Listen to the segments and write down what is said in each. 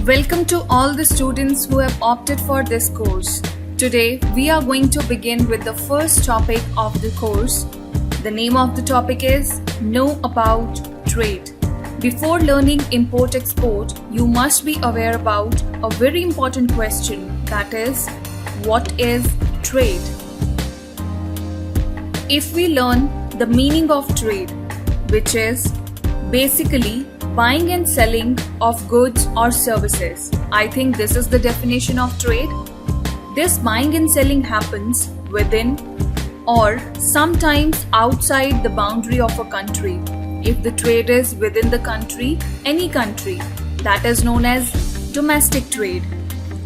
Welcome to all the students who have opted for this course. Today, we are going to begin with the first topic of the course. The name of the topic is Know About Trade. Before learning import-export, you must be aware about a very important question, that is, what is trade? If we learn the meaning of trade, which is basically buying and selling of goods or services. I think this is the definition of trade. This buying and selling happens within or sometimes outside the boundary of a country. If the trade is within the country, any country, that is known as domestic trade,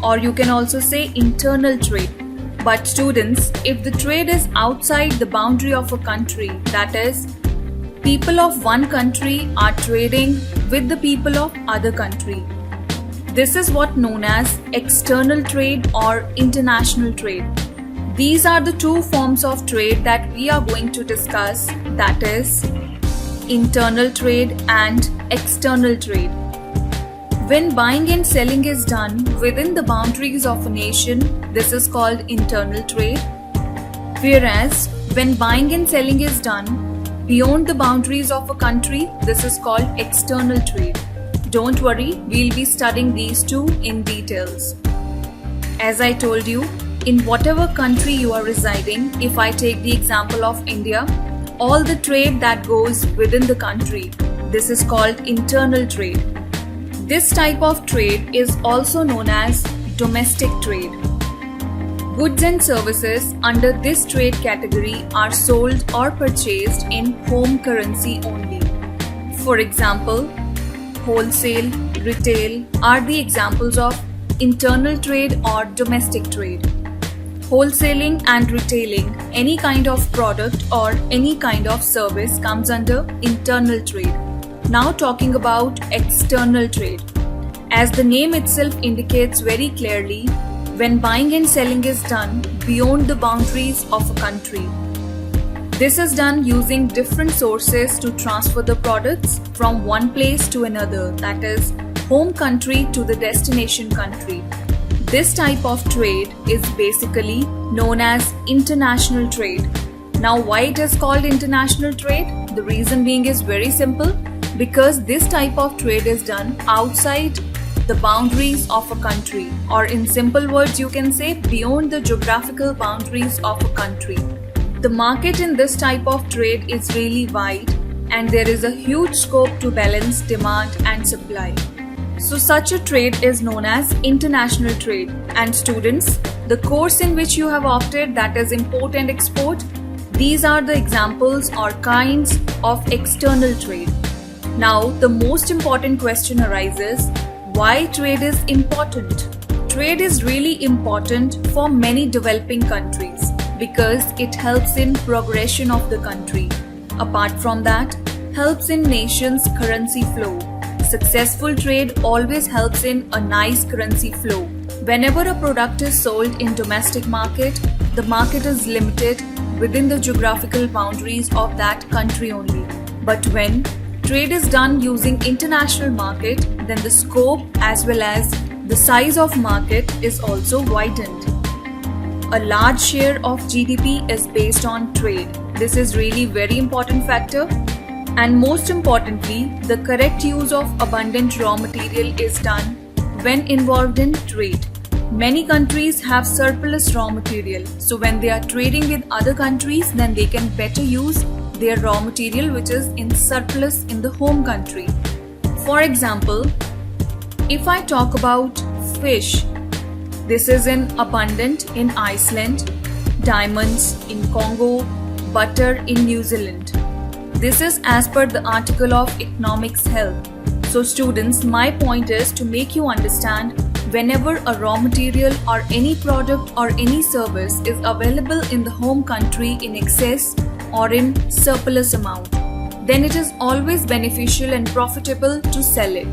or you can also say internal trade. But students, if the trade is outside the boundary of a country, that is, people of one country are trading with the people of other country. This is what known as external trade or international trade. These are the two forms of trade that we are going to discuss, that is internal trade and external trade. When buying and selling is done within the boundaries of a nation, this is called internal trade. Whereas when buying and selling is done beyond the boundaries of a country, this is called external trade. Don't worry, we'll be studying these two in details. As I told you, in whatever country you are residing, if I take the example of India, all the trade that goes within the country, this is called internal trade. This type of trade is also known as domestic trade. Goods and services under this trade category are sold or purchased in home currency only. For example, wholesale, retail are the examples of internal trade or domestic trade. Wholesaling and retailing any kind of product or any kind of service comes under internal trade. Now talking about external trade. As the name itself indicates very clearly, when buying and selling is done beyond the boundaries of a country. This is done using different sources to transfer the products from one place to another, that is, home country to the destination country. This type of trade is basically known as international trade. Now, why it is called international trade? The reason being is very simple, because this type of trade is done outside the boundaries of a country, or in simple words you can say beyond the geographical boundaries of a country. The market in this type of trade is really wide and there is a huge scope to balance demand and supply. So such a trade is known as international trade. And students, the course in which you have opted, that is import and export, these are the examples or kinds of external trade. Now the most important question arises, why trade is important? Trade is really important for many developing countries because it helps in progression of the country. Apart from that, helps in nation's currency flow. Successful trade always helps in a nice currency flow. Whenever a product is sold in domestic market, the market is limited within the geographical boundaries of that country only. But when trade is done using international market, then the scope as well as the size of market is also widened. A large share of GDP is based on trade. This is really very important factor. And most importantly, the correct use of abundant raw material is done when involved in trade. Many countries have surplus raw material. So when they are trading with other countries, then they can better use their raw material which is in surplus in the home country. For example, if I talk about fish, this is in abundant in Iceland, diamonds in Congo, butter in New Zealand. This is as per the article of Economics Health. So students, my point is to make you understand whenever a raw material or any product or any service is available in the home country in excess or in surplus amount, then it is always beneficial and profitable to sell it.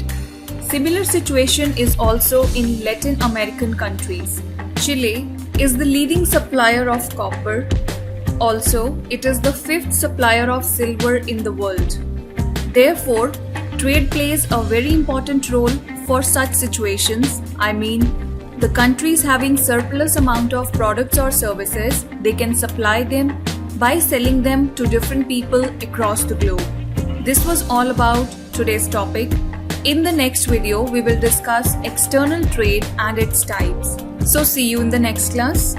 Similar situation is also in Latin American countries. Chile is the leading supplier of copper. Also, it is the 5th supplier of silver in the world. Therefore, trade plays a very important role for such situations, I mean the countries having surplus amount of products or services, they can supply them by selling them to different people across the globe. This was all about today's topic. In the next video, we will discuss external trade and its types. So see you in the next class.